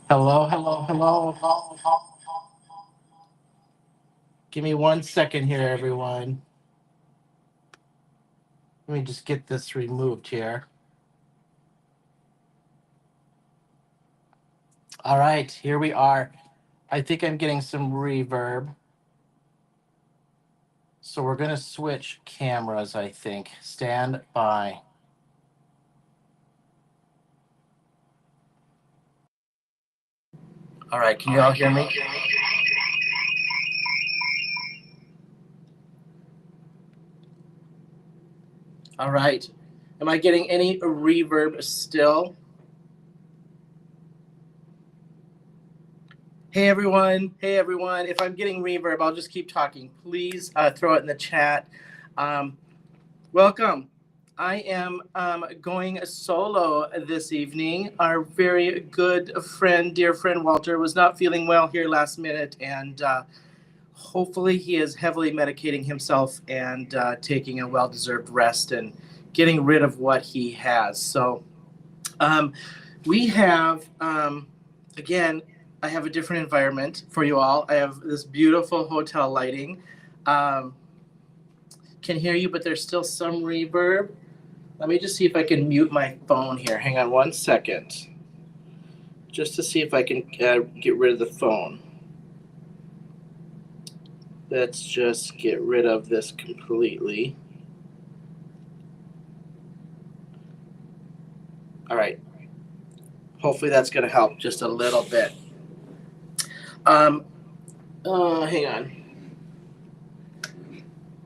Hello, hello, hello. Give me 1 second here, everyone. Let me just get this removed here. All right, here we are. I think I'm getting some reverb. So we're going to switch cameras, I think. Stand by. All right, can you all hear me? All right. Am I getting any reverb still? Hey everyone. Hey everyone. If I'm getting reverb, I'll just keep talking. Please throw it in the chat. Welcome. I am going solo this evening. Our very good friend, dear friend Walter, was not feeling well here last minute, and hopefully he is heavily medicating himself and taking a well-deserved rest and getting rid of what he has. So we have, again, I have a different environment for you all. I have this beautiful hotel lighting. Can hear you, but there's still some reverb. Let me just see if I can mute my phone here. Hang on 1 second. Just to see if I can get rid of the phone. Let's just get rid of this completely. All right. Hopefully that's going to help just a little bit. Hang on.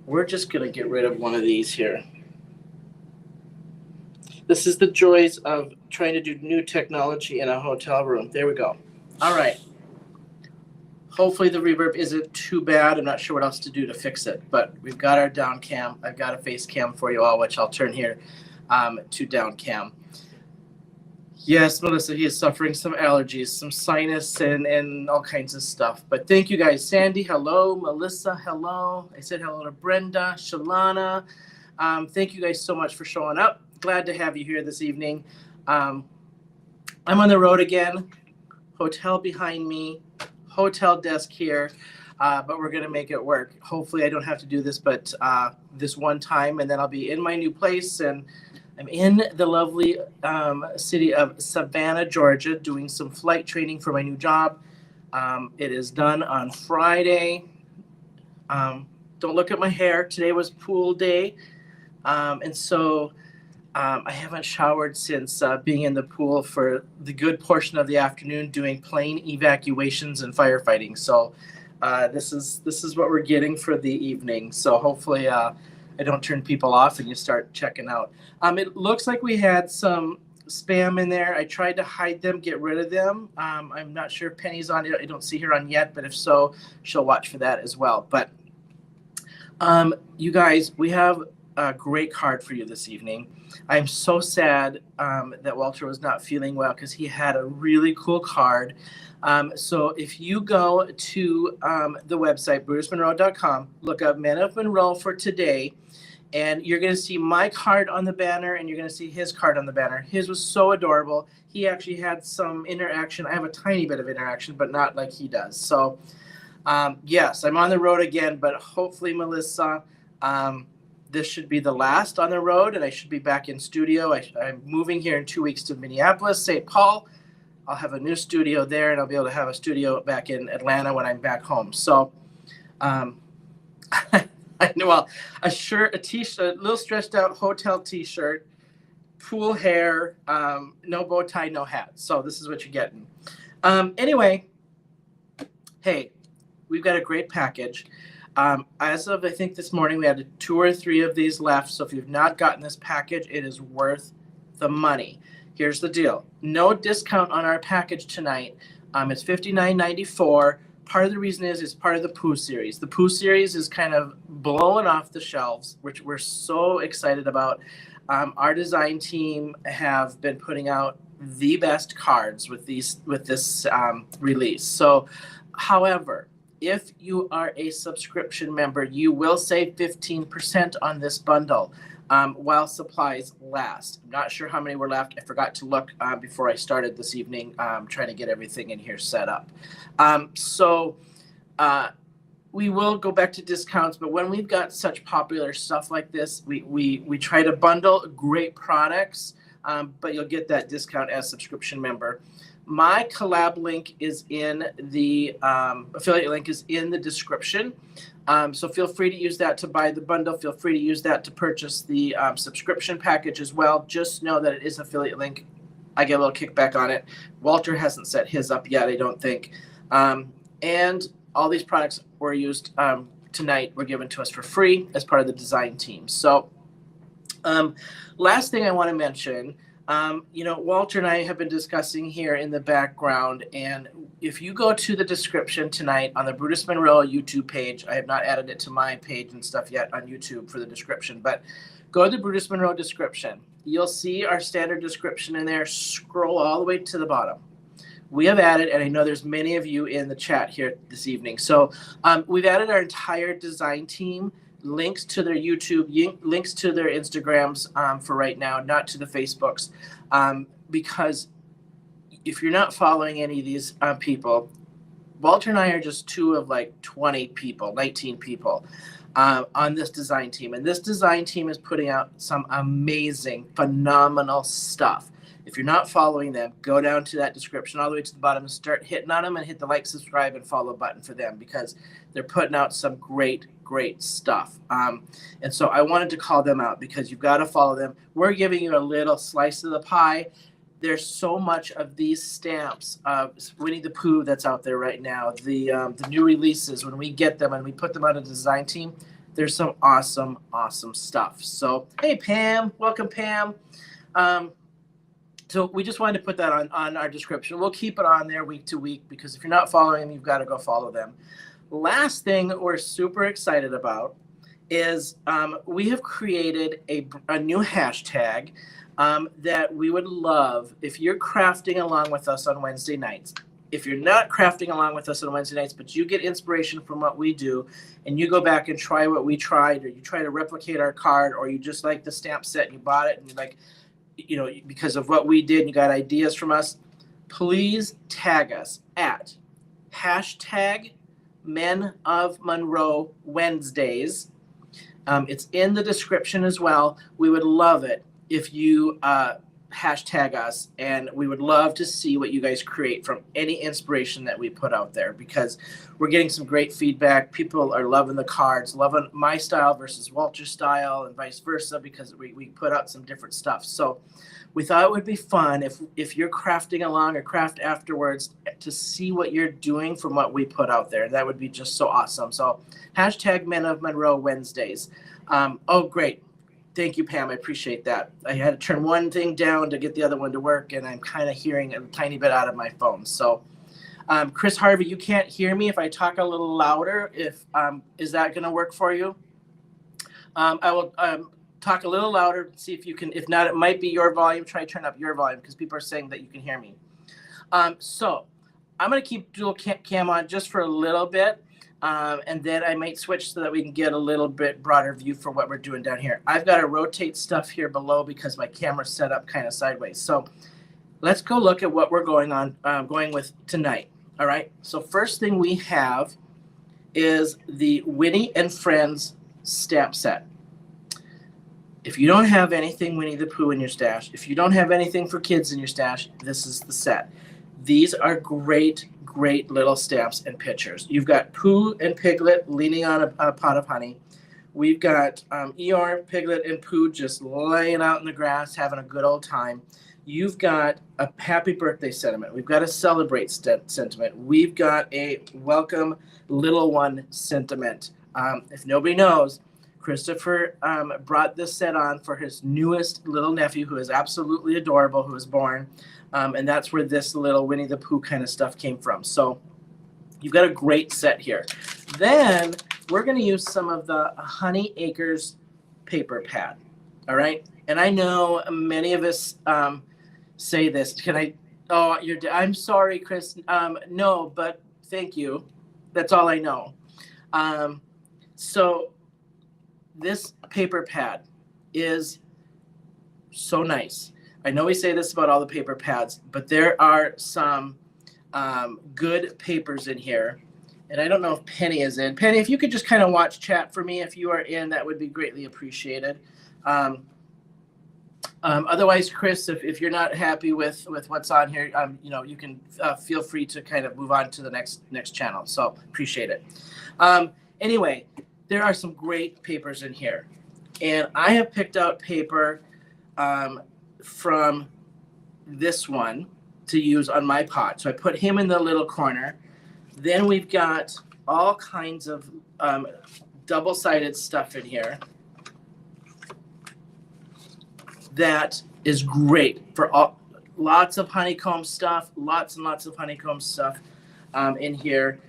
We're just going to get rid of one of these here. This is the joys of trying to do new technology in a hotel room. There we go. All right. Hopefully the reverb isn't too bad. I'm not sure what else to do to fix it, but we've got our down cam. I've got a face cam for you all, which I'll turn here to down cam. Yes, Melissa, he is suffering some allergies, some sinus and all kinds of stuff. But thank you guys. Sandy, hello. Melissa, hello. I said hello to Brenda, Shalana. Thank you guys so much for showing up. Glad to have you here this evening. I'm on the road again. Hotel behind me, hotel desk here, but we're going to make it work. Hopefully I don't have to do this, but this one time, and then I'll be in my new place, and I'm in the lovely city of Savannah, Georgia, doing some flight training for my new job. It is done on Friday. Don't look at my hair. Today was pool day, and so I haven't showered since being in the pool for the good portion of the afternoon doing plane evacuations and firefighting. So this is what we're getting for the evening. So hopefully I don't turn people off and you start checking out. It looks like we had some spam in there. I tried to hide them, get rid of them. I'm not sure if Penny's on it. I don't see her on yet, but if so, she'll watch for that as well. But you guys, we have a great card for you this evening. I'm so sad that Walter was not feeling well because he had a really cool card. So if you go to the website, brucemonroe.com, look up Men of Monroe for today, and you're going to see my card on the banner, and you're going to see his card on the banner. His was so adorable. He actually had some interaction. I have a tiny bit of interaction, but not like he does. So, yes, I'm on the road again, but hopefully, Melissa, this should be the last on the road, and I should be back in studio. I'm moving here in 2 weeks to Minneapolis, St. Paul. I'll have a new studio there, and I'll be able to have a studio back in Atlanta when I'm back home. So, I know a shirt, a t-shirt, a little stretched out hotel t-shirt, pool hair, no bow tie, no hat. So this is what you're getting. Anyway, hey, we've got a great package. As of, I think this morning, we had 2 or 3 of these left. So if you've not gotten this package, it is worth the money. Here's the deal. No discount on our package tonight. It's $59.94. Part of the reason is it's part of the Pooh series. The Pooh series is kind of blowing off the shelves, which we're so excited about. Our design team have been putting out the best cards with this release. So, however, if you are a subscription member, you will save 15% on this bundle. while supplies last. I'm not sure how many were left. I forgot to look before I started this evening, trying to get everything in here set up. We will go back to discounts, but when we've got such popular stuff like this, we try to bundle great products, but you'll get that discount as subscription member. My collab link is in the affiliate link is in the description. So feel free to use that to buy the bundle. Feel free to use that to purchase the subscription package as well. Just know that it is affiliate link. I get a little kickback on it. Walter hasn't set his up yet, I don't think. And all these products were used tonight were given to us for free as part of the design team. So last thing I want to mention, Walter and I have been discussing here in the background, and if you go to the description tonight on the Brutus Monroe YouTube page, I have not added it to my page and stuff yet on YouTube for the description, but go to the Brutus Monroe description. You'll see our standard description in there. Scroll all the way to the bottom. We have added, and I know there's many of you in the chat here this evening, so we've added our entire design team, links to their YouTube, links to their Instagrams for right now, not to the Facebooks, because if you're not following any of these people, Walter and I are just two of like 20 people, 19 people on this design team. And this design team is putting out some amazing, phenomenal stuff. If you're not following them, go down to that description all the way to the bottom and start hitting on them and hit the like, subscribe, and follow button for them, because they're putting out some great stuff. And so I wanted to call them out because you've got to follow them. We're giving you a little slice of the pie. There's so much of these stamps of Winnie the Pooh that's out there right now. The new releases, when we get them and we put them on a design team, there's some awesome stuff. So, hey, Pam. Welcome, Pam. So we just wanted to put that on our description. We'll keep it on there week to week, because if you're not following them, you've got to go follow them. Last thing we're super excited about is we have created a new hashtag that we would love if you're crafting along with us on Wednesday nights. If you're not crafting along with us on Wednesday nights, but you get inspiration from what we do, and you go back and try what we tried, or you try to replicate our card, or you just like the stamp set and you bought it and you like, because of what we did and you got ideas from us, please tag us at hashtag Men of Monroe Wednesdays. It's in the description as well. We would love it if you hashtag us, and we would love to see what you guys create from any inspiration that we put out there, because we're getting some great feedback. People are loving the cards, loving my style versus Walter's style, and vice versa, because we put out some different stuff. So we thought it would be fun if you're crafting along or craft afterwards to see what you're doing from what we put out there. That would be just so awesome. So hashtag Men of Monroe Wednesdays. Oh, great. Thank you, Pam. I appreciate that. I had to turn one thing down to get the other one to work, and I'm kind of hearing a tiny bit out of my phone. So, Chris Harvey, you can't hear me if I talk a little louder. Is that going to work for you? I will talk a little louder, see if you can. If not, it might be your volume. Try to turn up your volume, because people are saying that you can hear me. So I'm going to keep dual cam on just for a little bit. And then I might switch so that we can get a little bit broader view for what we're doing down here. I've got to rotate stuff here below because my camera's set up kind of sideways. So let's go look at what we're going with tonight. All right. So first thing we have is the Winnie and Friends stamp set. If you don't have anything Winnie the Pooh in your stash, if you don't have anything for kids in your stash, this is the set. These are great little stamps and pictures. You've got Pooh and Piglet leaning on a pot of honey. We've got Eeyore, Piglet, and Pooh just laying out in the grass, having a good old time. You've got a happy birthday sentiment. We've got a celebrate sentiment. We've got a welcome little one sentiment. If nobody knows, Christopher brought this set on for his newest little nephew, who is absolutely adorable, who was born. And that's where this little Winnie the Pooh kind of stuff came from. So you've got a great set here. Then we're going to use some of the Honey Acres paper pad. All right. And I know many of us say this. I'm sorry, Chris. No, but thank you. That's all I know. So this paper pad is so nice. I know we say this about all the paper pads, but there are some good papers in here. And I don't know if Penny is in. Penny, if you could just kind of watch chat for me, if you are in, that would be greatly appreciated. Otherwise, Chris, if you're not happy with what's on here, you can feel free to kind of move on to the next channel. So appreciate it. Anyway, there are some great papers in here, and I have picked out paper from this one to use on my pot. So I put him in the little corner. Then we've got all kinds of double-sided stuff in here that is great for lots of honeycomb stuff, lots and lots of honeycomb stuff in here.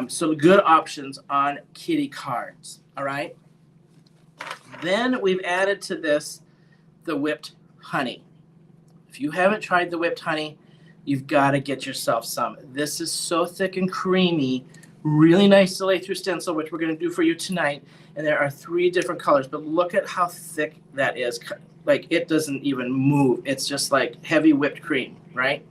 So good options on kitty cards, all right? Then we've added to this the whipped honey. If you haven't tried the whipped honey, you've got to get yourself some. This is so thick and creamy, really nice to lay through stencil, which we're going to do for you tonight. And there are 3 different colors, but look at how thick that is. Like, it doesn't even move. It's just like heavy whipped cream, right?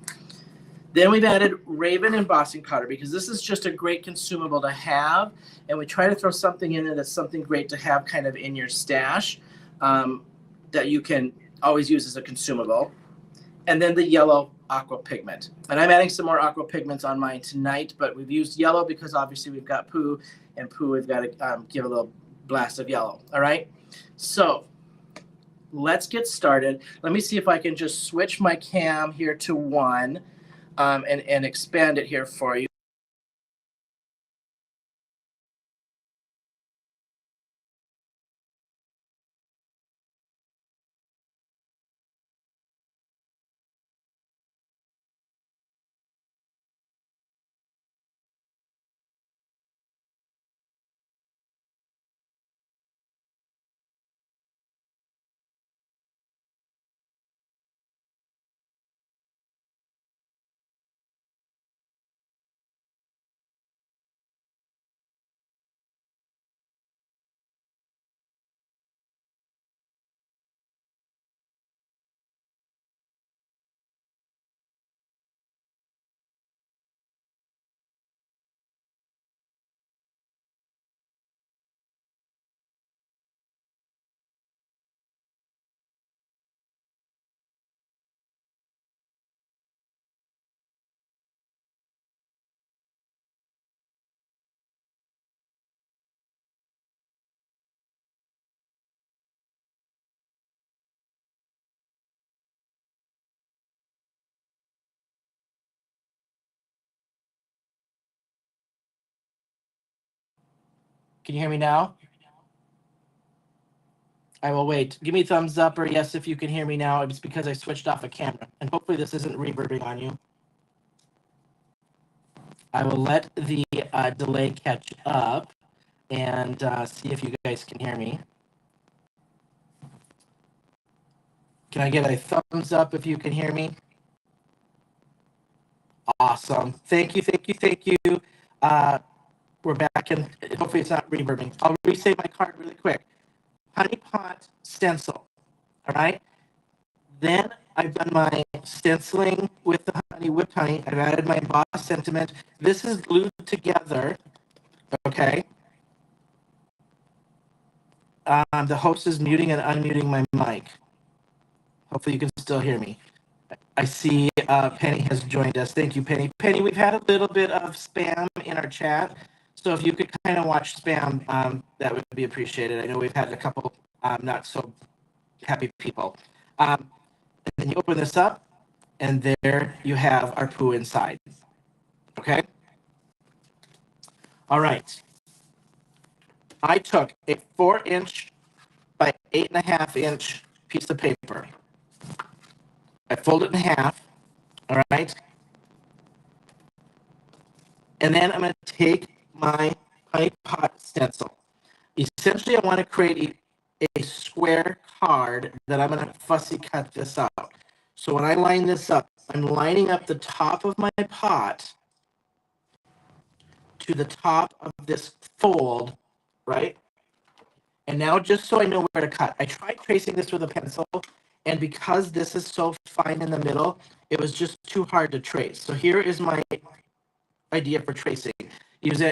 Then we've added Raven embossing powder because this is just a great consumable to have. And we try to throw something in there that's something great to have kind of in your stash that you can always use as a consumable. And then the yellow aqua pigment. And I'm adding some more aqua pigments on mine tonight, but we've used yellow because obviously we've got Pooh, and Pooh we've got to give a little blast of yellow, all right? So let's get started. Let me see if I can just switch my cam here to 1 and expand it here for you. Can you hear me now? I will wait. Give me a thumbs up or yes if you can hear me now. It's because I switched off a camera. And hopefully this isn't reverbing on you. I will let the delay catch up and see if you guys can hear me. Can I get a thumbs up if you can hear me? Awesome. Thank you, thank you, thank you. We're back, and hopefully it's not reverbing. I'll resave my card really quick. Honey Pot Stencil, all right? Then I've done my stenciling with the honey, whipped honey. I've added my embossed sentiment. This is glued together, okay? The host is muting and unmuting my mic. Hopefully you can still hear me. I see Penny has joined us. Thank you, Penny. Penny, we've had a little bit of spam in our chat. So if you could kind of watch spam, that would be appreciated. I know we've had a couple not so happy people. And then you open this up, and there you have our Pooh inside. Okay? All right. I took a 4-inch by 8.5-inch piece of paper. I fold it in half, all right? And then I'm going to take my Honey Pot stencil. Essentially, I want to create a square card that I'm going to fussy cut this out. So when I line this up, I'm lining up the top of my pot to the top of this fold, right? And now just so I know where to cut, I tried tracing this with a pencil, and because this is so fine in the middle, it was just too hard to trace. So here is my idea for tracing.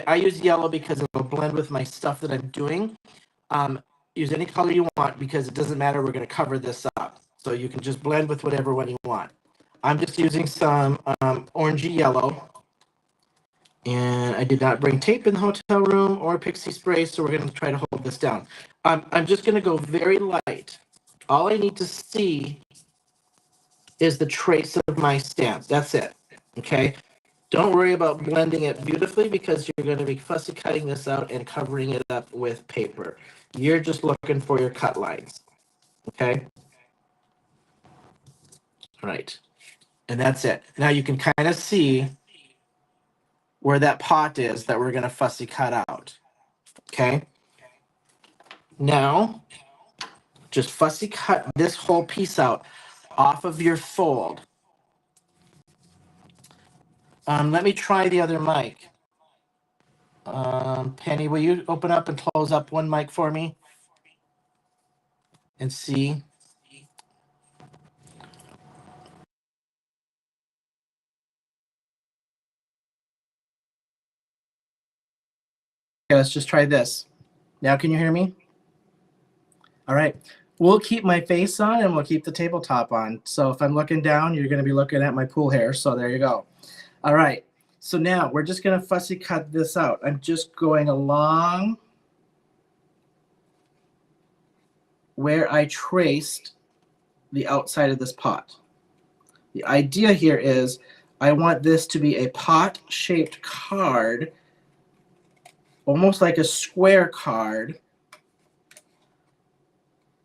I use yellow because it'll blend with my stuff that I'm doing. Use any color you want because it doesn't matter. We're going to cover this up. So you can just blend with whatever one you want. I'm just using some orangey yellow. And I did not bring tape in the hotel room or pixie spray, so we're going to try to hold this down. I'm just going to go very light. All I need to see is the trace of my stamp. That's it. Okay? Don't worry about blending it beautifully because you're going to be fussy cutting this out and covering it up with paper. You're just looking for your cut lines. Okay? All right. And that's it. Now you can kind of see where that pot is that we're going to fussy cut out. Okay? Now, just fussy cut this whole piece out off of your fold. Let me try the other mic. Penny, will you open up and close up one mic for me? And see. Okay, let's just try this. Now can you hear me? All right. We'll keep my face on and we'll keep the tabletop on. So if I'm looking down, you're going to be looking at my pool hair. So there you go. All right. So now we're just going to fussy cut this out. I'm just going along where I traced the outside of this pot. The idea here is I want this to be a pot-shaped card, almost like a square card,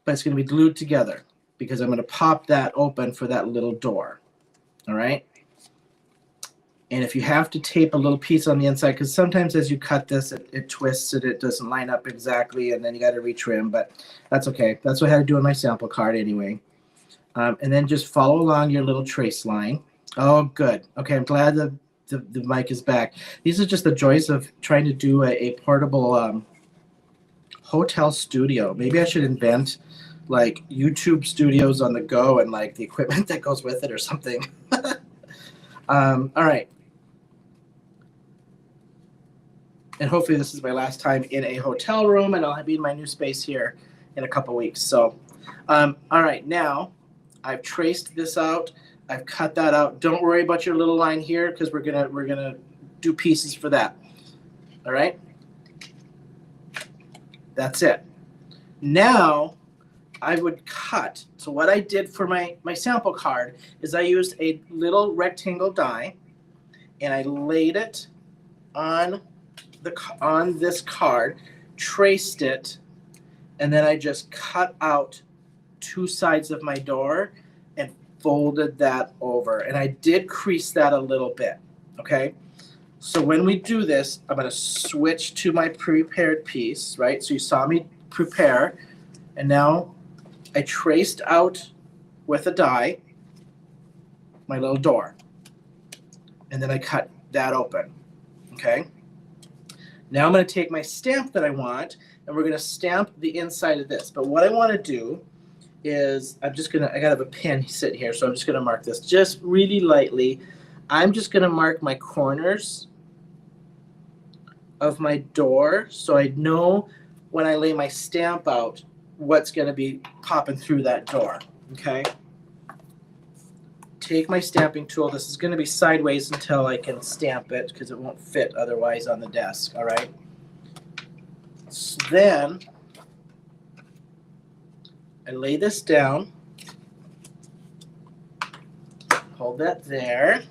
but it's going to be glued together because I'm going to pop that open for that little door. All right? And if you have to tape a little piece on the inside, because sometimes as you cut this, it twists and it doesn't line up exactly, and then you got to retrim, but that's okay. That's what I had to do on my sample card anyway. And then just follow along your little trace line. Oh, good. Okay, I'm glad the mic is back. These are just the joys of trying to do a portable hotel studio. Maybe I should invent like YouTube studios on the go and like the equipment that goes with it or something. All right. And hopefully this is my last time in a hotel room, and I'll be in my new space here in a couple weeks. So, all right, now I've traced this out. I've cut that out. Don't worry about your little line here because we're gonna do pieces for that. All right. That's it. Now I would cut. So what I did for my sample card is I used a little rectangle die and I laid it on this card, traced it, and then I just cut out two sides of my door and folded that over. And I did crease that a little bit, okay? So when we do this, I'm going to switch to my prepared piece, right? So you saw me prepare, and now I traced out with a die my little door, and then I cut that open, okay? Now I'm going to take my stamp that I want, and we're going to stamp the inside of this. But what I want to do is I got to have a pen sitting here, so I'm just going to mark this just really lightly. I'm just going to mark my corners of my door so I know when I lay my stamp out what's going to be popping through that door, okay? Take my stamping tool. This is going to be sideways until I can stamp it because it won't fit otherwise on the desk, all right? So then I lay this down, hold that there,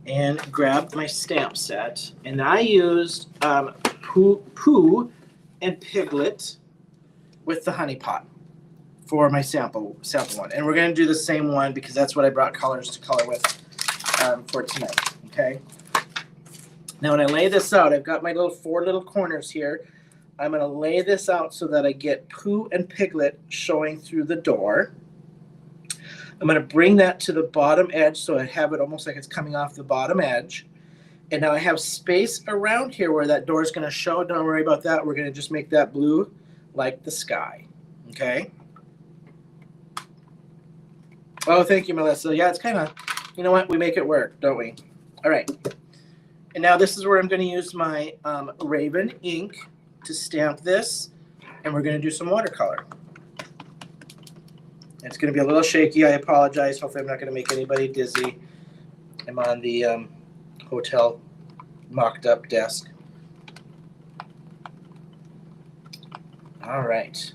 and grab my stamp set. And I used Pooh and Piglet with the Honey Pot for my sample one. And we're going to do the same one because that's what I brought colors to color with for tonight, okay? Now when I lay this out, I've got my four little corners here. I'm going to lay this out so that I get Pooh and Piglet showing through the door. I'm going to bring that to the bottom edge so I have it almost like it's coming off the bottom edge. And now I have space around here where that door is going to show. Don't worry about that. We're going to just make that blue like the sky. Okay? Oh, thank you, Melissa. Yeah, it's kind of, you know what? We make it work, don't we? All right. And now this is where I'm going to use my Raven ink to stamp this. And we're going to do some watercolor. It's going to be a little shaky. I apologize. Hopefully I'm not going to make anybody dizzy. I'm on the hotel mocked up desk. All right.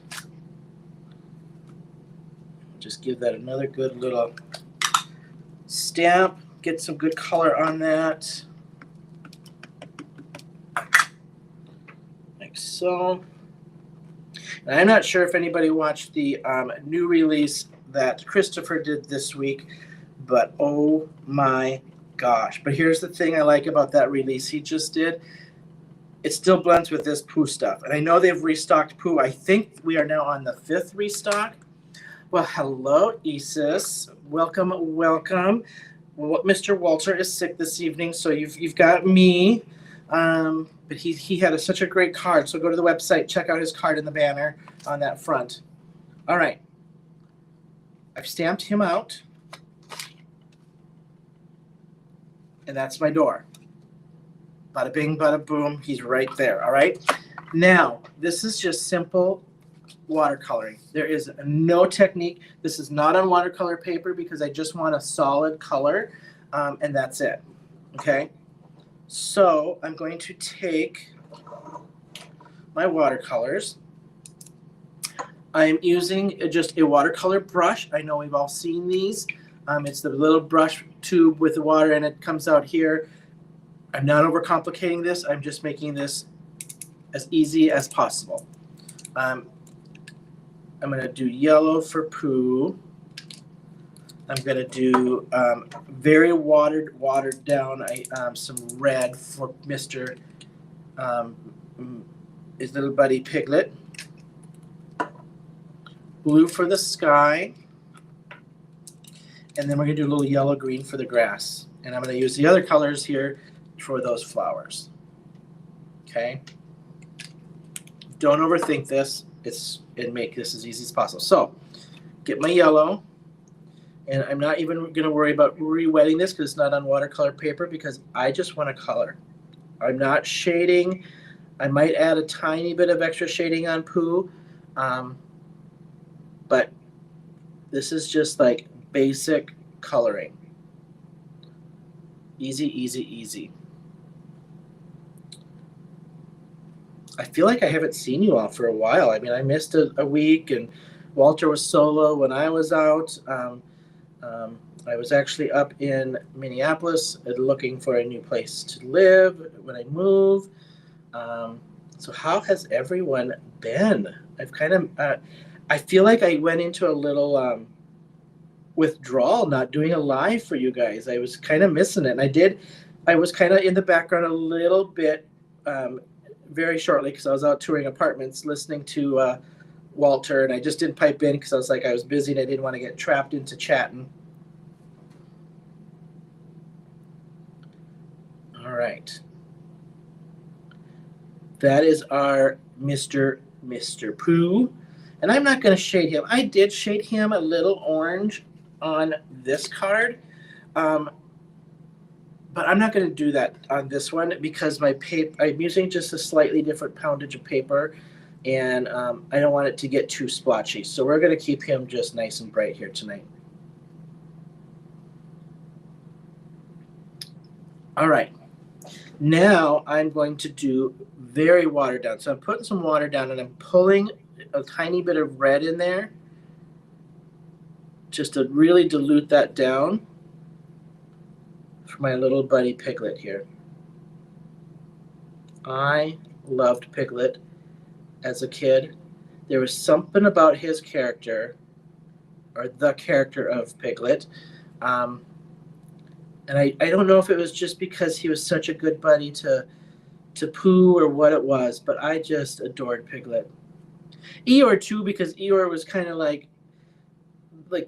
Just give that another good little stamp. Get some good color on that. Like so. And I'm not sure if anybody watched the new release that Christopher did this week, but oh my gosh. But here's the thing I like about that release he just did. It still blends with this Pooh stuff. And I know they've restocked Pooh. I think we are now on the 5th restock. Well, hello, Isis. Welcome, welcome. Well, Mr. Walter is sick this evening, so you've got me. But he had such a great card. So go to the website, check out his card in the banner on that front. All right. I've stamped him out. And that's my door. Bada bing, bada boom. He's right there. All right. Now, this is just simple watercoloring. There is no technique. This is not on watercolor paper because I just want a solid color. And that's it. Okay. So I'm going to take my watercolors. I'm using just a watercolor brush. I know we've all seen these. It's the little brush tube with the water and it comes out here. I'm not overcomplicating this. I'm just making this as easy as possible. I'm going to do yellow for Pooh. I'm going to do very watered down some red for Mr. His little buddy Piglet. Blue for the sky. And then we're going to do a little yellow-green for the grass. And I'm going to use the other colors here for those flowers. Okay? Don't overthink this. And make this as easy as possible. So, get my yellow. And I'm not even going to worry about re-wetting this because it's not on watercolor paper because I just want to color. I'm not shading. I might add a tiny bit of extra shading on Pooh. But this is just like basic coloring. Easy, easy, easy. I feel like I haven't seen you all for a while. I mean, I missed a week, and Walter was solo when I was out. I was actually up in Minneapolis looking for a new place to live when I move. So how has everyone been? I've kind of, I feel like I went into a little withdrawal, not doing a live for you guys. I was kind of missing it. And I was kind of in the background a little bit very shortly because I was out touring apartments listening to Walter, and I just didn't pipe in because I was like, I was busy and I didn't want to get trapped into chatting. All right. That is our Mr. Pooh. And I'm not going to shade him. I did shade him a little orange on this card. But I'm not going to do that on this one because my paper, I'm using just a slightly different poundage of paper, and I don't want it to get too splotchy. So we're going to keep him just nice and bright here tonight. All right. Now I'm going to do very watered down. So I'm putting some water down, and I'm pulling a tiny bit of red in there just to really dilute that down. For my little buddy Piglet here. I loved Piglet as a kid. There was something about his character, or the character of Piglet. And I don't know if it was just because he was such a good buddy to Pooh or what it was, but I just adored Piglet. Eeyore too, because Eeyore was kind of like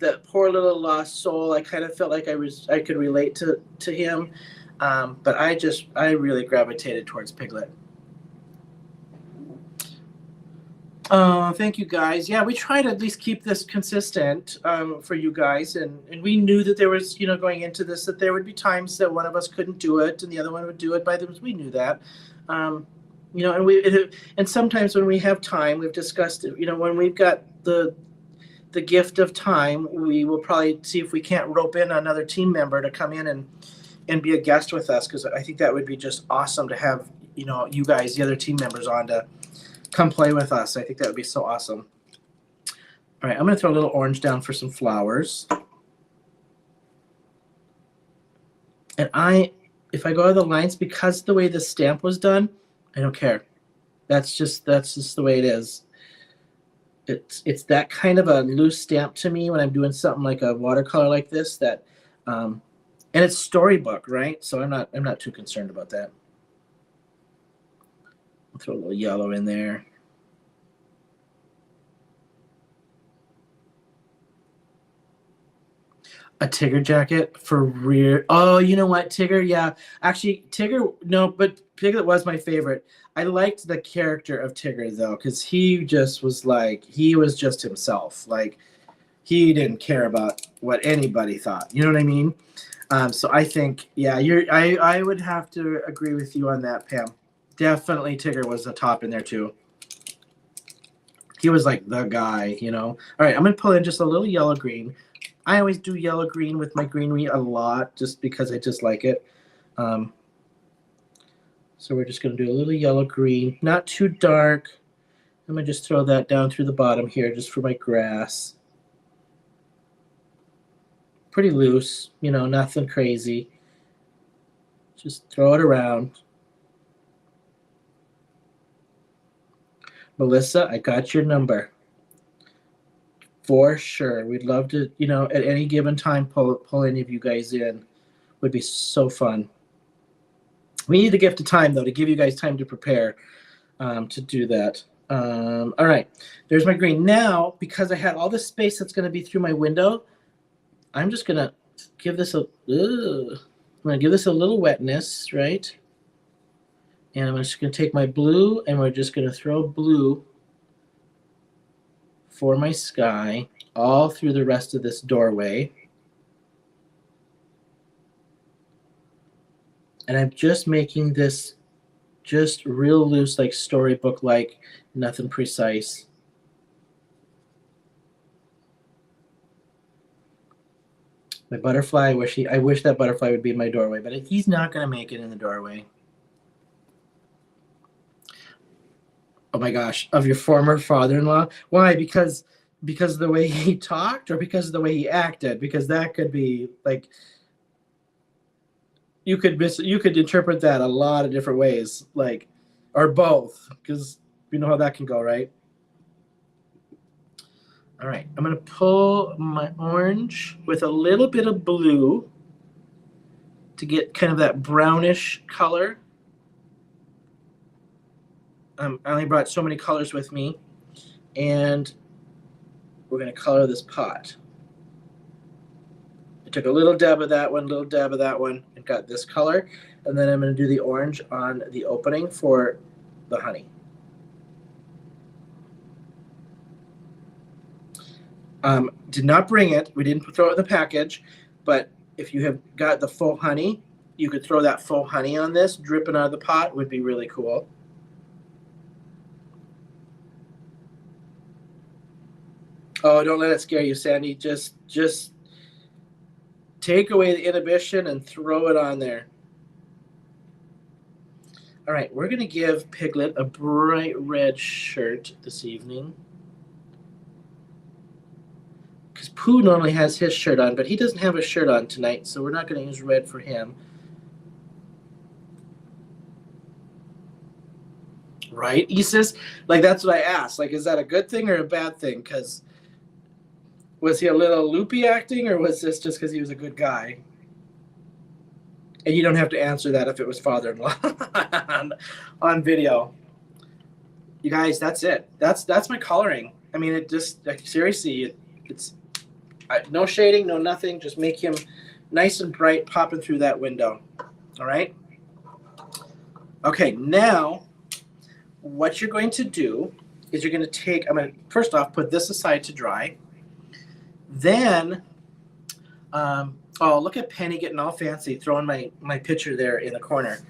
that poor little lost soul. I kind of felt like I could relate to him. But I really gravitated towards Piglet. Thank you guys. Yeah, we try to at least keep this consistent for you guys, and we knew that there was, going into this, that there would be times that one of us couldn't do it and the other one would do it by them. We knew that, and sometimes when we have time, we've discussed it. When we've got the gift of time, we will probably see if we can't rope in another team member to come in and be a guest with us, because I think that would be just awesome to have you guys, the other team members, on to come play with us. I think that would be so awesome. All right, I'm going to throw a little orange down for some flowers. And if I go over the lines, because the way the stamp was done, I don't care. That's just the way it is. It's that kind of a loose stamp to me when I'm doing something like a watercolor like this, that and it's storybook, right? So I'm not too concerned about that. I'll throw a little yellow in there. A Tigger jacket for rear. Oh, you know what, Tigger? Yeah, actually, Tigger. No, but Piglet was my favorite. I liked the character of Tigger though, because he just was he was just himself. Like, he didn't care about what anybody thought. You know what I mean? So I think, yeah, I would have to agree with you on that, Pam. Definitely, Tigger was the top in there too. He was like the guy, All right, I'm gonna pull in just a little yellow green. I always do yellow green with my greenery a lot, just because I just like it. So we're just going to do a little yellow green, not too dark. I'm going to just throw that down through the bottom here, just for my grass. Pretty loose, nothing crazy. Just throw it around. Melissa, I got your number. For sure. We'd love to, at any given time, pull any of you guys in. Would be so fun. We need the gift of time, though, to give you guys time to prepare to do that. All right. There's my green. Now, because I had all this space that's going to be through my window, I'm just going to give this a little wetness, right? And I'm just going to take my blue, and we're just going to throw blue for my sky all through the rest of this doorway. And I'm just making this just real loose, like storybook-like, nothing precise. My butterfly, I wish that butterfly would be in my doorway, but he's not going to make it in the doorway. Oh my gosh, of your former father-in-law? Why? Because of the way he talked, or because of the way he acted? Because that could be like, you could interpret that a lot of different ways, like, or both, because you know how that can go, right? All right, I'm going to pull my orange with a little bit of blue to get kind of that brownish color. I only brought so many colors with me, and we're going to color this pot. I took a little dab of that one, and got this color, and then I'm going to do the orange on the opening for the honey. Did not bring it. We didn't throw it in the package, but if you have got the faux honey, you could throw that faux honey on this, dripping out of the pot. Would be really cool. Oh, don't let it scare you, Sandy. Just take away the inhibition and throw it on there. All right, we're going to give Piglet a bright red shirt this evening, because Pooh normally has his shirt on, but he doesn't have a shirt on tonight, so we're not going to use red for him. Right, Isis? Like, that's what I asked. Like, is that a good thing or a bad thing? Because was he a little loopy acting, or was this just because he was a good guy? And you don't have to answer that if it was father-in-law on video. You guys, that's it. That's my coloring. I mean, it just, like, seriously, it's no shading, no nothing. Just make him nice and bright, popping through that window. All right. Okay, now what you're going to do is you're going to take, I'm going to first off put this aside to dry. Then, oh, look at Penny getting all fancy, throwing my picture there in the corner.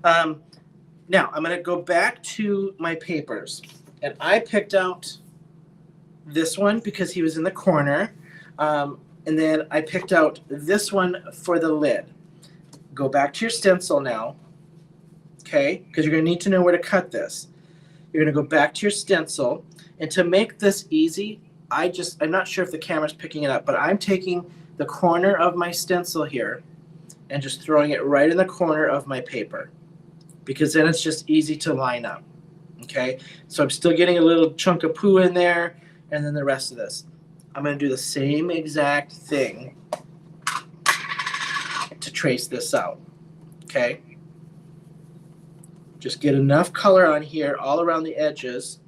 Now, I'm going to go back to my papers. And I picked out this one because he was in the corner. And then I picked out this one for the lid. Go back to your stencil now, okay? Because you're going to need to know where to cut this. You're going to go back to your stencil. And to make this easy, I'm not sure if the camera's picking it up, but I'm taking the corner of my stencil here and just throwing it right in the corner of my paper, because then it's just easy to line up, okay? So I'm still getting a little chunk of Pooh in there, and then the rest of this. I'm going to do the same exact thing to trace this out, okay? Just get enough color on here all around the edges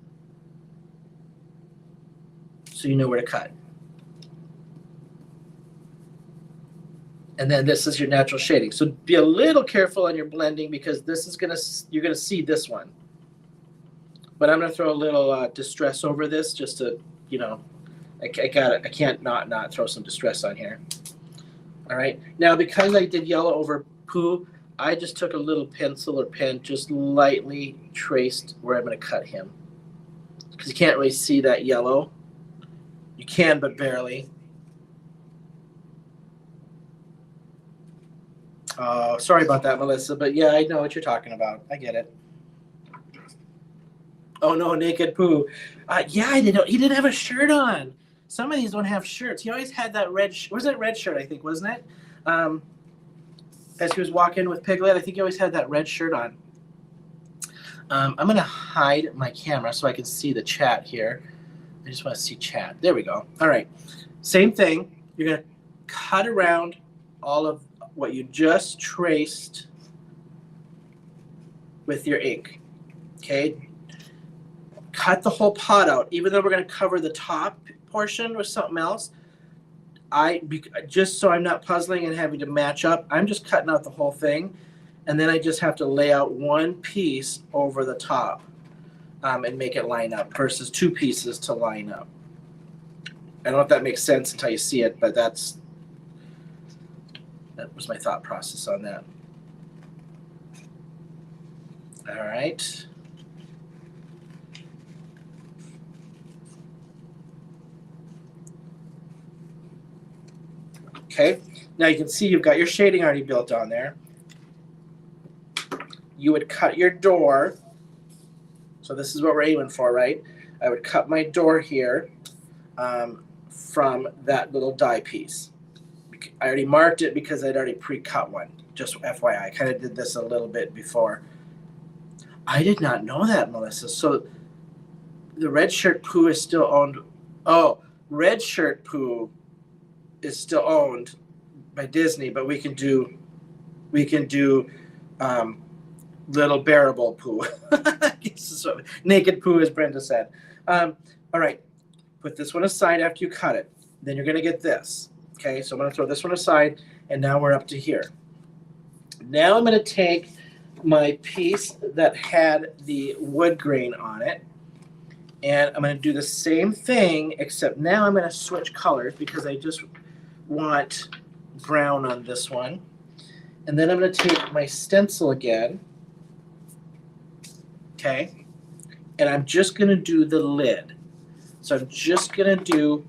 so you know where to cut. And then this is your natural shading. So be a little careful on your blending, because this is you're gonna see this one. But I'm gonna throw a little distress over this just to, you know, I can't not throw some distress on here. All right. Now, because I did yellow over Pooh, I just took a little pencil or pen, just lightly traced where I'm gonna cut him, because you can't really see that yellow. You can, but barely. Oh, sorry about that, Melissa, but yeah, I know what you're talking about. I get it. Oh no, naked Pooh. Yeah, I didn't know. He didn't have a shirt on. Some of these don't have shirts. He always had that red. Was it red shirt? I think, wasn't it? As he was walking with Piglet, I think he always had that red shirt on. I'm gonna hide my camera so I can see the chat here. I just want to see chat. There we go. All right. Same thing. You're gonna cut around all of what you just traced with your ink, okay? Cut the whole pot out. Even though we're going to cover the top portion with something else, just so I'm not puzzling and having to match up, I'm just cutting out the whole thing, and then I just have to lay out one piece over the top and make it line up versus two pieces to line up. I don't know if that makes sense until you see it, but that was my thought process on that. All right. Okay, now you can see you've got your shading already built on there. You would cut your door. So this is what we're aiming for, right? I would cut my door here from that little die piece. I already marked it because I'd already pre-cut one. Just FYI, I kind of did this a little bit before. I did not know that, Melissa. So the red shirt Pooh is still owned. Oh, red shirt Pooh is still owned by Disney, but we can do little bearable Pooh. Naked Pooh, as Brenda said. All right, put this one aside after you cut it. Then you're going to get this. Okay, so I'm going to throw this one aside, and now we're up to here. Now I'm going to take my piece that had the wood grain on it, and I'm going to do the same thing, except now I'm going to switch colors because I just want brown on this one. And then I'm going to take my stencil again, okay, and I'm just going to do the lid. So I'm just going to do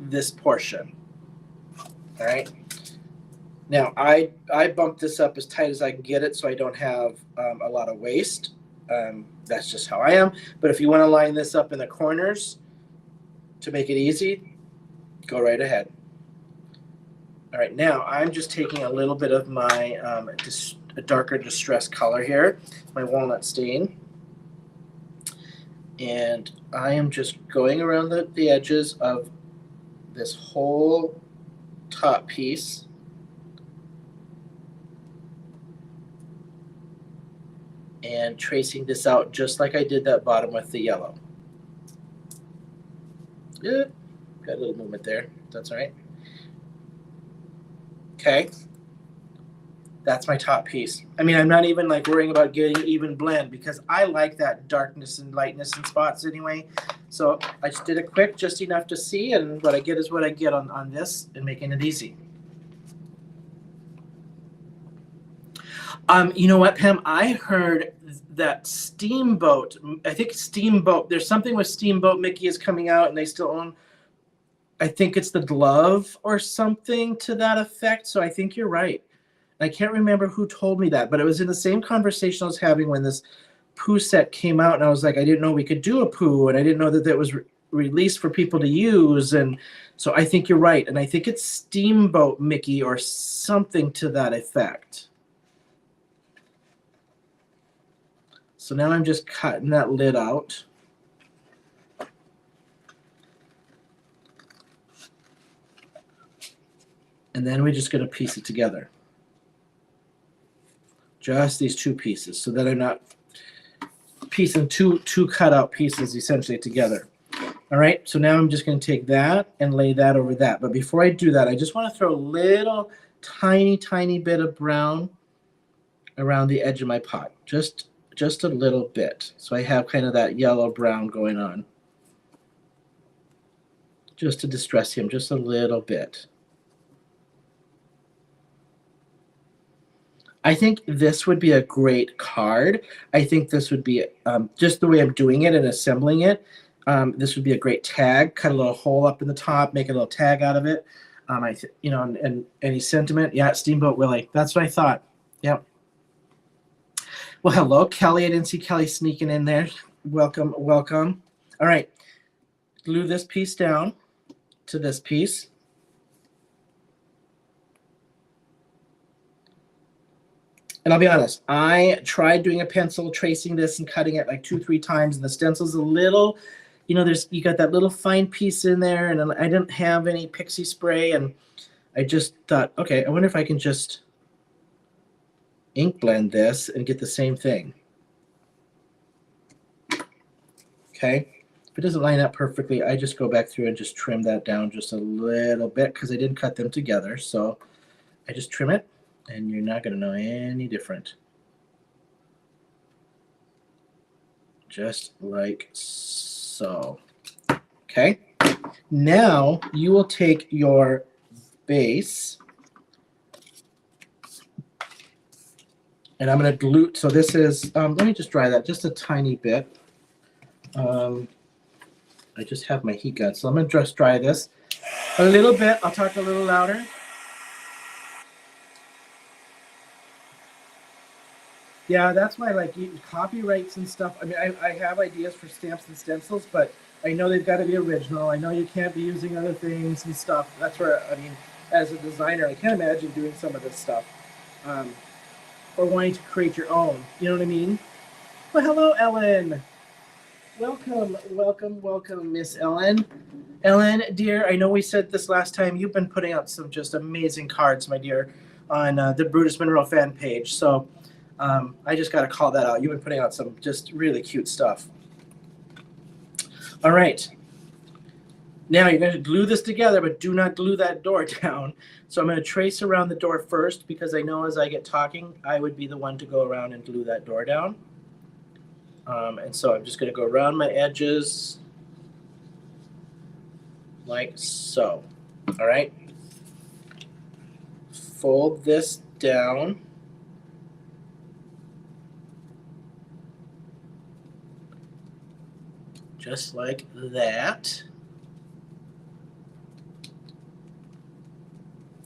this portion. All right. Now I bumped this up as tight as I can get it so I don't have a lot of waste. That's just how I am. But if you want to line this up in the corners to make it easy, go right ahead. All right, now I'm just taking a little bit of my a darker distress color here, my walnut stain. And I am just going around the edges of this whole top piece. And tracing this out just like I did that bottom with the yellow. Yeah, got a little movement there. That's all right. Okay. That's my top piece. I mean, I'm not even like worrying about getting even blend because I like that darkness and lightness in spots anyway. So I just did it quick, just enough to see, and what I get is what I get on this and making it easy. You know what, Pam? I heard that Steamboat, I think Steamboat, there's something with Steamboat Mickey is coming out and they still own, I think it's the glove or something to that effect. So I think you're right. I can't remember who told me that, but it was in the same conversation I was having when this Pooh set came out, and I was like, I didn't know we could do a Pooh, and I didn't know that that was released for people to use, and so I think you're right, and I think it's Steamboat Mickey or something to that effect. So now I'm just cutting that lid out. And then we're just going to piece it together. Just these two pieces so that I'm not piecing two cutout pieces essentially together. All right, so now I'm just going to take that and lay that over that. But before I do that, I just want to throw a little tiny bit of brown around the edge of my pot. Just a little bit. So I have kind of that yellow brown going on. Just to distress him, just a little bit. I think this would be a great card. I think this would be, just the way I'm doing it and assembling it, this would be a great tag. Cut a little hole up in the top, make a little tag out of it. And any sentiment. Yeah, Steamboat Willie. That's what I thought. Yep. Well, hello, Kelly. I didn't see Kelly sneaking in there. Welcome. All right. Glue this piece down to this piece. And I'll be honest, I tried doing a pencil, tracing this and cutting it like 2-3 times, and the stencil's a little, you got that little fine piece in there, and I didn't have any pixie spray, and I just thought, okay, I wonder if I can just ink blend this and get the same thing. Okay, if it doesn't line up perfectly, I just go back through and just trim that down just a little bit because I didn't cut them together, so I just trim it. And you're not going to know any different. Just like so. Okay. Now you will take your base. And I'm going to dilute. So this is, let me just dry that just a tiny bit. I just have my heat gun. So I'm going to just dry this a little bit. I'll talk a little louder. Yeah, that's why, like, copyrights and stuff. I mean, I have ideas for stamps and stencils, but I know they've got to be original. I know you can't be using other things and stuff. That's where, I mean, as a designer, I can't imagine doing some of this stuff or wanting to create your own. You know what I mean? Well, hello, Ellen. Welcome, Miss Ellen. Ellen, dear, I know we said this last time. You've been putting out some just amazing cards, my dear, on the Brutus Monroe fan page. So I just got to call that out. You've been putting out some just really cute stuff. All right. Now you're going to glue this together, but do not glue that door down. So I'm going to trace around the door first because I know as I get talking, I would be the one to go around and glue that door down. And so I'm just going to go around my edges like so. All right. Fold this down. Just like that.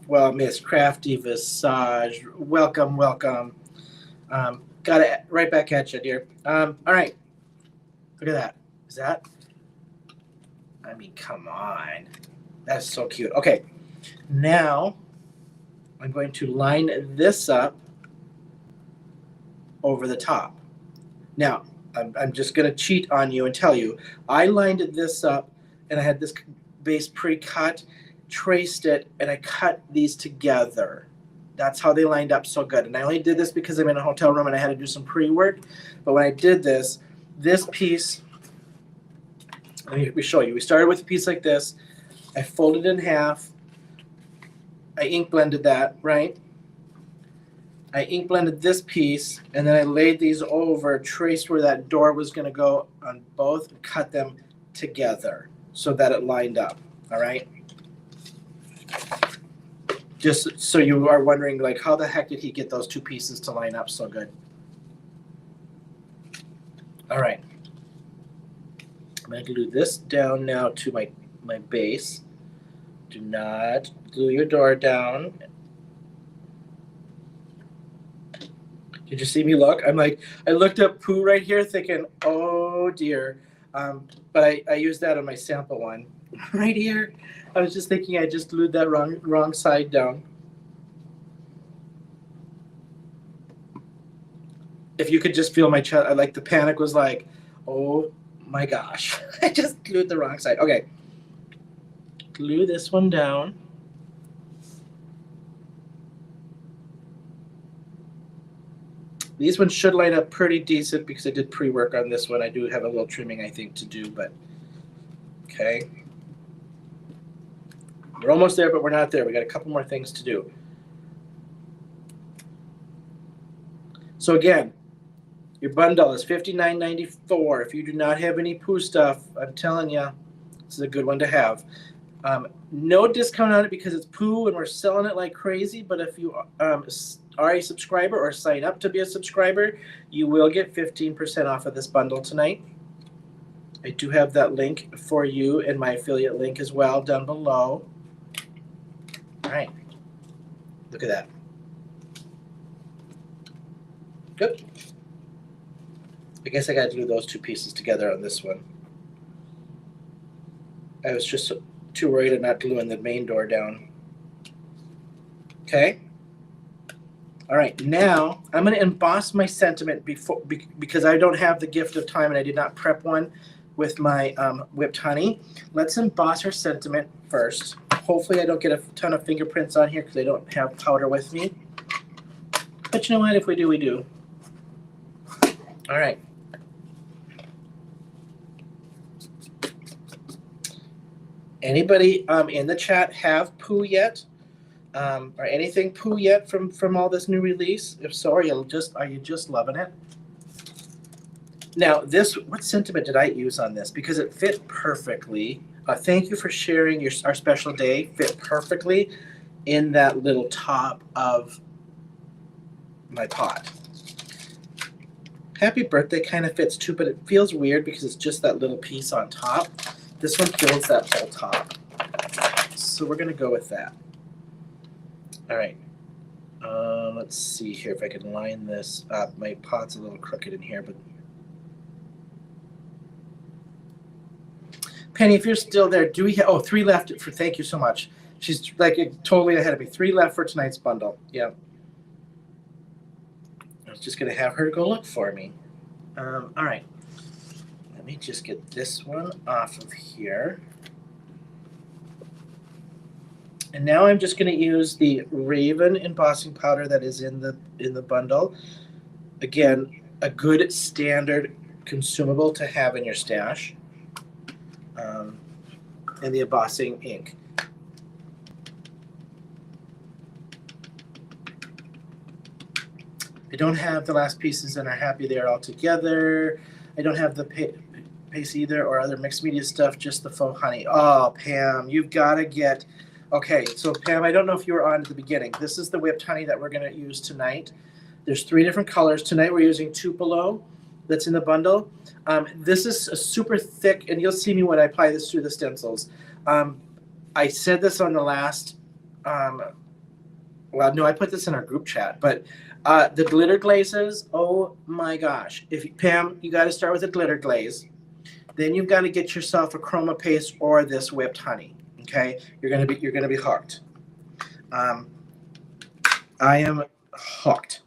Well, Miss Crafty Visage, welcome. Got it right back at you, dear. All right. Look at that. Is that? I mean, come on. That's so cute. Okay. Now, I'm going to line this up over the top. Now, I'm just going to cheat on you and tell you, I lined this up and I had this base pre-cut, traced it, and I cut these together. That's how they lined up so good. And I only did this because I'm in a hotel room and I had to do some pre-work. But when I did this piece, let me show you. We started with a piece like this. I folded it in half. I ink blended that, right? I ink blended this piece, and then I laid these over, traced where that door was going to go on both, and cut them together so that it lined up. All right. Just so you are wondering, like, how the heck did he get those two pieces to line up so good? All right. I'm going to glue this down now to my base. Do not glue your door down. Did you see me look? I'm like, I looked up Pooh right here thinking, oh dear. But I used that on my sample one. Right here. I was just thinking I just glued that wrong side down. If you could just feel my chest, like the panic was like, oh my gosh. I just glued the wrong side. Okay. Glue this one down. These ones should line up pretty decent because I did pre-work on this one. I do have a little trimming, I think, to do, but okay. We're almost there, but we're not there. We got a couple more things to do. So again, your bundle is $59.94. If you do not have any Pooh stuff, I'm telling you, this is a good one to have. No discount on it because it's Pooh and we're selling it like crazy, but if you are a subscriber or sign up to be a subscriber, you will get 15% off of this bundle tonight. I do have that link for you and my affiliate link as well down below. All right, look at that. Good. I guess I got to do those two pieces together on this one. I was just too worried of not gluing the main door down. Okay. All right, now I'm going to emboss my sentiment because I don't have the gift of time and I did not prep one with my whipped honey. Let's emboss our sentiment first. Hopefully I don't get a ton of fingerprints on here because I don't have powder with me. But you know what? If we do, we do. All right. Anybody in the chat have Pooh yet? Or anything Pooh yet from all this new release? If so, are you just loving it? Now, what sentiment did I use on this? Because it fit perfectly. Thank you for sharing our special day. Fit perfectly in that little top of my pot. Happy Birthday kind of fits too, but it feels weird because it's just that little piece on top. This one fills that whole top. So we're going to go with that. All right. Let's see here if I can line this up. My pot's a little crooked in here, but Penny, if you're still there, do we have, oh, 3 left for, thank you so much. She's like totally ahead of me. 3 left for tonight's bundle. Yeah. I was just going to have her go look for me. All right. Let me just get this one off of here. And now I'm just going to use the Raven embossing powder that is in the bundle. Again, a good standard consumable to have in your stash. And the embossing ink. I don't have the last pieces and are happy they're all together. I don't have the paste either or other mixed media stuff, just the faux honey. Oh, Pam, you've got to get... Okay, so Pam, I don't know if you were on at the beginning. This is the whipped honey that we're going to use tonight. There's 3 different colors. Tonight we're using Tupelo that's in the bundle. This is a super thick, and you'll see me when I apply this through the stencils. I said this on the last... well, no, I put this in our group chat, but the glitter glazes, oh my gosh. Pam, you got to start with a glitter glaze. Then you've got to get yourself a chroma paste or this whipped honey. Okay, you're gonna be hooked. I am hooked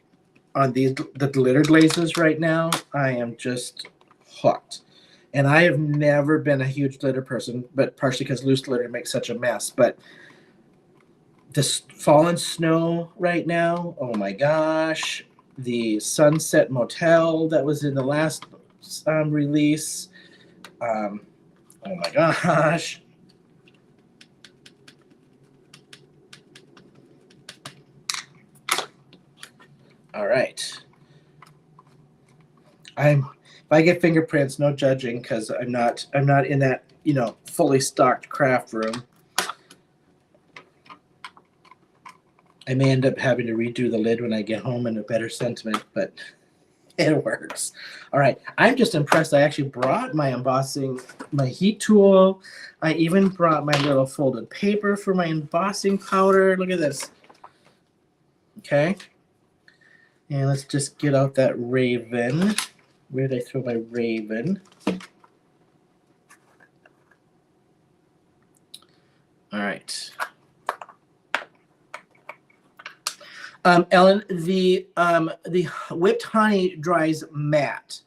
on the glitter glazes right now. I am just hooked, and I have never been a huge glitter person, but partially because loose glitter makes such a mess. But this fallen snow right now, oh my gosh! The Sunset Motel that was in the last release, oh my gosh! All right. If I get fingerprints, no judging, because I'm not in that, you know, fully stocked craft room. I may end up having to redo the lid when I get home in a better sentiment, but it works. All right. I'm just impressed. I actually brought my embossing, my heat tool. I even brought my little folded paper for my embossing powder. Look at this. Okay. And let's just get out that Raven. Where did I throw my Raven? All right. Ellen, the whipped honey dries matte.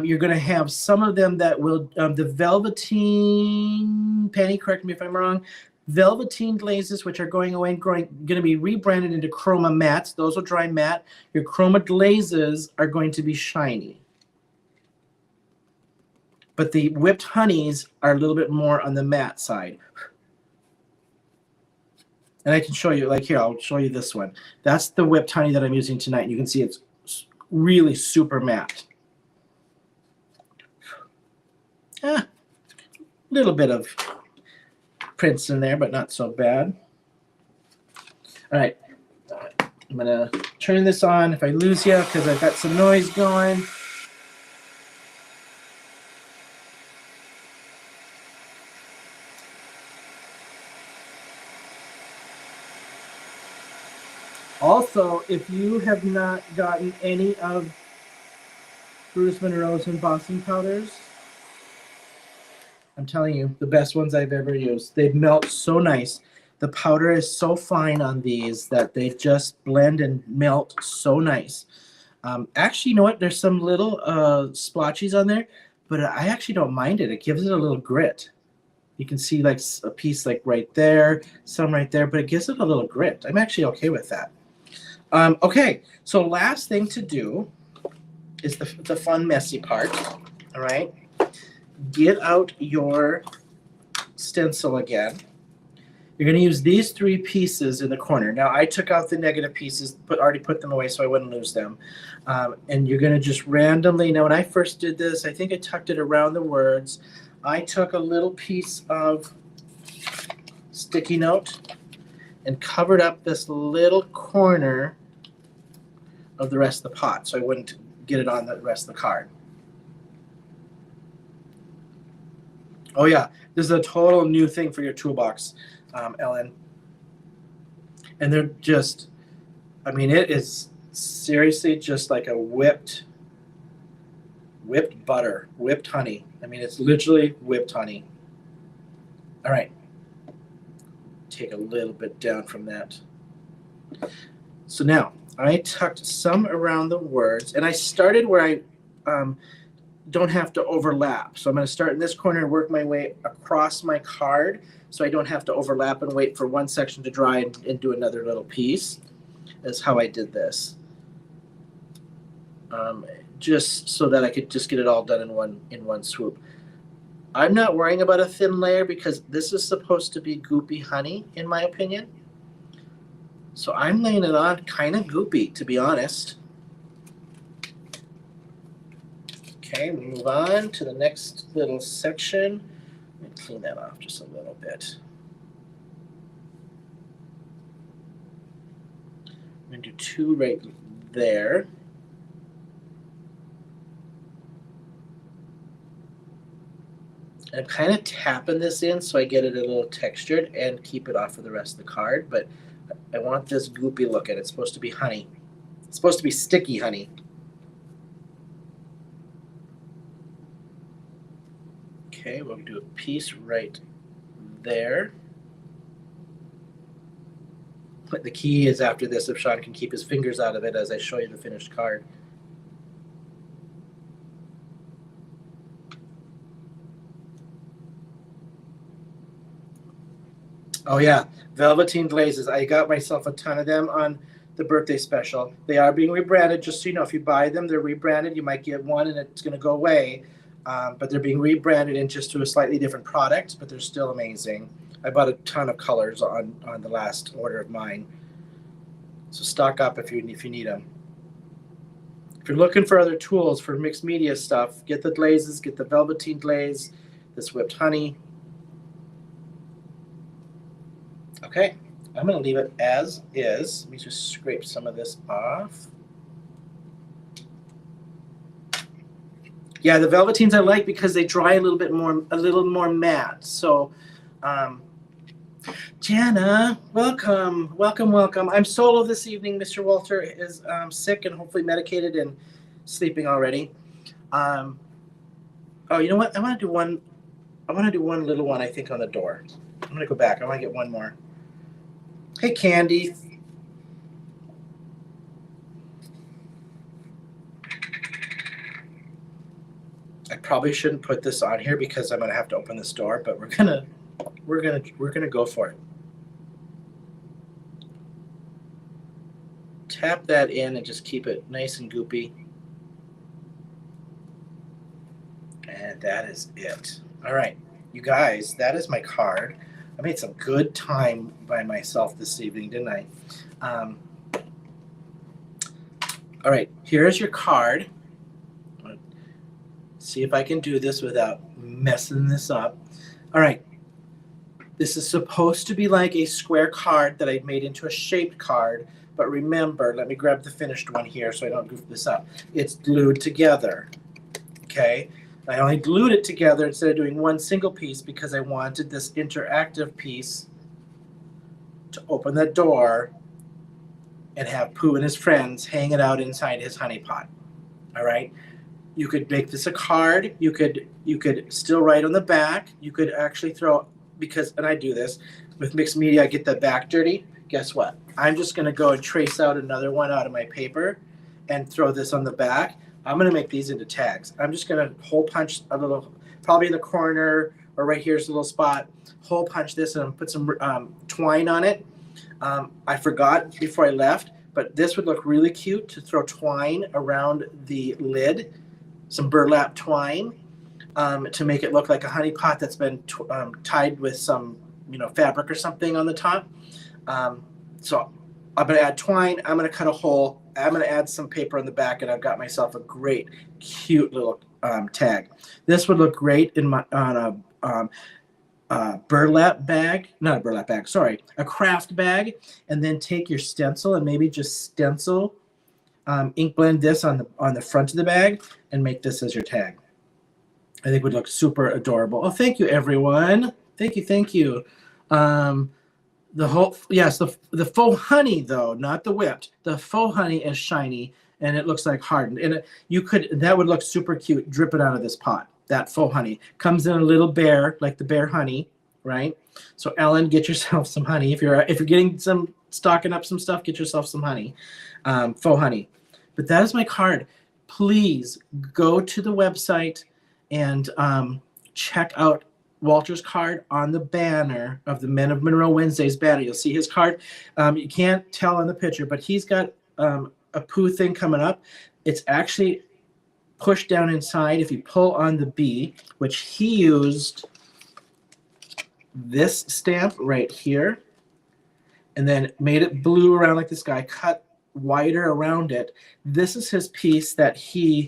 You're going to have some of them that will, the velveteen, Penny, correct me if I'm wrong, velveteen glazes, which are going away and going to be rebranded into chroma mattes. Those will dry matte. Your chroma glazes are going to be shiny. But the whipped honeys are a little bit more on the matte side. And I can show you, like here, I'll show you this one. That's the whipped honey that I'm using tonight. You can see it's really super matte. A little bit of prints in there, but not so bad. All right, I'm gonna turn this on if I lose you, because I've got some noise going. Also, if you have not gotten any of Bruce Monroe's embossing powders, I'm telling you, the best ones I've ever used. They melt so nice. The powder is so fine on these that they just blend and melt so nice. Actually, you know what? There's some little splotches on there, but I actually don't mind it. It gives it a little grit. You can see like a piece like right there, some right there, but it gives it a little grit. I'm actually okay with that. Okay, so last thing to do is the fun, messy part, all right? Get out your stencil again. You're going to use these 3 pieces in the corner. Now, I took out the negative pieces, already put them away so I wouldn't lose them. And you're going to just randomly, now when I first did this, I think I tucked it around the words. I took a little piece of sticky note and covered up this little corner of the rest of the pot so I wouldn't get it on the rest of the card. Oh yeah, this is a total new thing for your toolbox, Ellen. And they're just, I mean, it is seriously just like a whipped butter, whipped honey. I mean, it's literally whipped honey. All right. Take a little bit down from that. So now I tucked some around the words, and I started where I don't have to overlap. So I'm going to start in this corner and work my way across my card so I don't have to overlap and wait for one section to dry and do another little piece. That's how I did this. Just so that I could just get it all done in one swoop. I'm not worrying about a thin layer because this is supposed to be goopy honey, in my opinion. So I'm laying it on kind of goopy, to be honest. Okay, we move on to the next little section. Let me clean that off just a little bit. I'm going to do 2 right there. I'm kind of tapping this in so I get it a little textured and keep it off of the rest of the card, but I want this goopy look, and it's supposed to be honey. It's supposed to be sticky honey. Okay, we'll do a piece right there. But the key is after this, if Shawn can keep his fingers out of it as I show you the finished card. Oh yeah, velveteen glazes. I got myself a ton of them on the birthday special. They are being rebranded, just so you know. If you buy them, they're rebranded. You might get one and it's going to go away. But they're being rebranded into a slightly different product, but they're still amazing. I bought a ton of colors on the last order of mine. So stock up if you need them. you're looking for other tools for mixed media stuff, get the glazes, get the velveteen glaze, this whipped honey. Okay, I'm going to leave it as is. Let me just scrape some of this off. Yeah, the velveteens I like because they dry a little more matte. So, Jana, welcome. I'm solo this evening. Mr. Walter is sick and hopefully medicated and sleeping already. Oh, you know what? I want to do one little one. I think on the door. I'm gonna go back. I want to get one more. Hey, Candi. I probably shouldn't put this on here because I'm gonna have to open this door, but we're gonna go for it. Tap that in and just keep it nice and goopy. And that is it. All right, you guys, that is my card. I made some good time by myself this evening, didn't I? All right, here's your card. See if I can do this without messing this up. All right. This is supposed to be like a square card that I made into a shaped card. But remember, let me grab the finished one here so I don't goof this up. It's glued together. Okay. I only glued it together instead of doing one single piece because I wanted this interactive piece to open the door and have Pooh and his friends hang it out inside his honey pot. All right. You could make this a card. You could still write on the back. You could actually throw, because, and I do this with mixed media, I get the back dirty. Guess what? I'm just going to go and trace out another one out of my paper and throw this on the back. I'm going to make these into tags. I'm just going to hole punch a little, probably in the corner or right here's a little spot. Hole punch this and put some twine on it. I forgot before I left, but this would look really cute to throw twine around the lid. Some burlap twine to make it look like a honey pot that's been tied with some, fabric or something on the top. So I'm going to add twine. I'm going to cut a hole. I'm going to add some paper on the back, and I've got myself a great, cute little tag. This would look great on a burlap bag, not a burlap bag, sorry, a craft bag, and then take your stencil and maybe just stencil ink blend this on the front of the bag and make this as your tag. I think would look super adorable. Oh, thank you, everyone. Thank you. The faux honey though, not the whipped. The faux honey is shiny and it looks like hardened. And that would look super cute dripping out of this pot. That faux honey comes in a little bear, like the bear honey, right? So Ellen, get yourself some honey. If you're stocking up some stuff, get yourself some honey, faux honey. But that is my card. Please go to the website and check out Walter's card on the banner of the Men of Monroe Wednesdays banner. You'll see his card. You can't tell on the picture, but he's got a Pooh thing coming up. It's actually pushed down inside. If you pull on the B, which he used this stamp right here, and then made it blue around like this guy, cut wider around it. This is his piece that he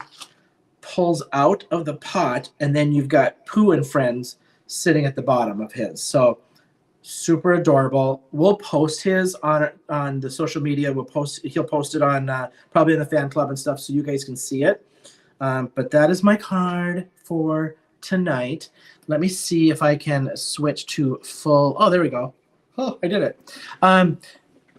pulls out of the pot, and then you've got Pooh and friends sitting at the bottom of his. So super adorable. We'll post his on the social media. He'll post it on probably in the fan club and stuff, so you guys can see it. But that is my card for tonight. Let me see if I can switch to full. Oh, there we go. Oh, I did it.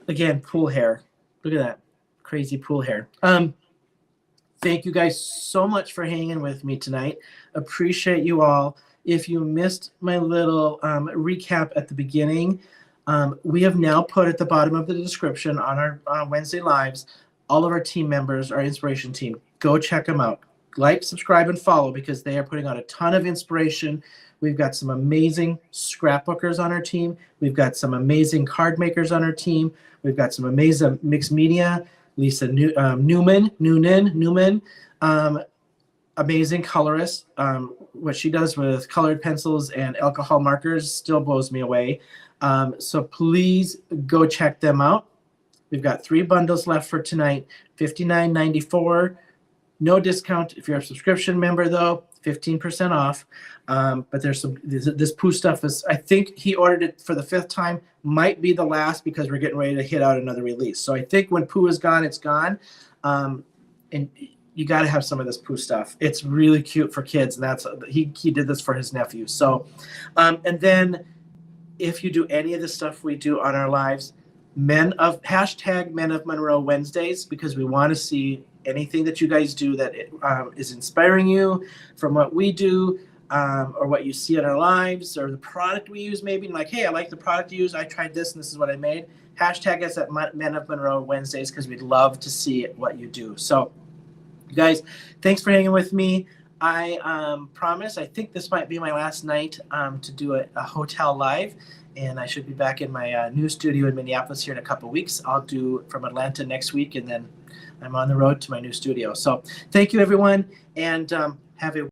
Again, pool hair. Look at that crazy pool hair. Thank you guys so much for hanging with me tonight. Appreciate you all. If you missed my little recap at the beginning, we have now put at the bottom of the description on our Wednesday Lives, all of our team members, our inspiration team. Go check them out. Like, subscribe, and follow because they are putting out a ton of inspiration. We've got some amazing scrapbookers on our team. We've got some amazing card makers on our team. We've got some amazing mixed media. Lisa Newman, amazing colorist. What she does with colored pencils and alcohol markers still blows me away. So please go check them out. We've got 3 bundles left for tonight, $59.94. No discount if you're a subscription member, though. 15% off. But there's this Pooh stuff is, I think he ordered it for the 5th time. Might be the last because we're getting ready to hit out another release. So I think when Pooh is gone, it's gone. And you got to have some of this Pooh stuff. It's really cute for kids, and that's he did this for his nephew. So, and then if you do any of the stuff we do on our lives, hashtag Men of Monroe Wednesdays, because we want to see anything that you guys do that is inspiring you from what we do, or what you see in our lives, or the product we use maybe, like, hey, I like the product you use, I tried this and this is what I made. Hashtag us at Men of Monroe Wednesdays, because we'd love to see what you do. So you guys, thanks for hanging with me. I promise, I think this might be my last night to do a hotel live, and I should be back in my new studio in Minneapolis here in a couple of weeks. I'll do from Atlanta next week, and then I'm on the road to my new studio. So thank you, everyone, and have a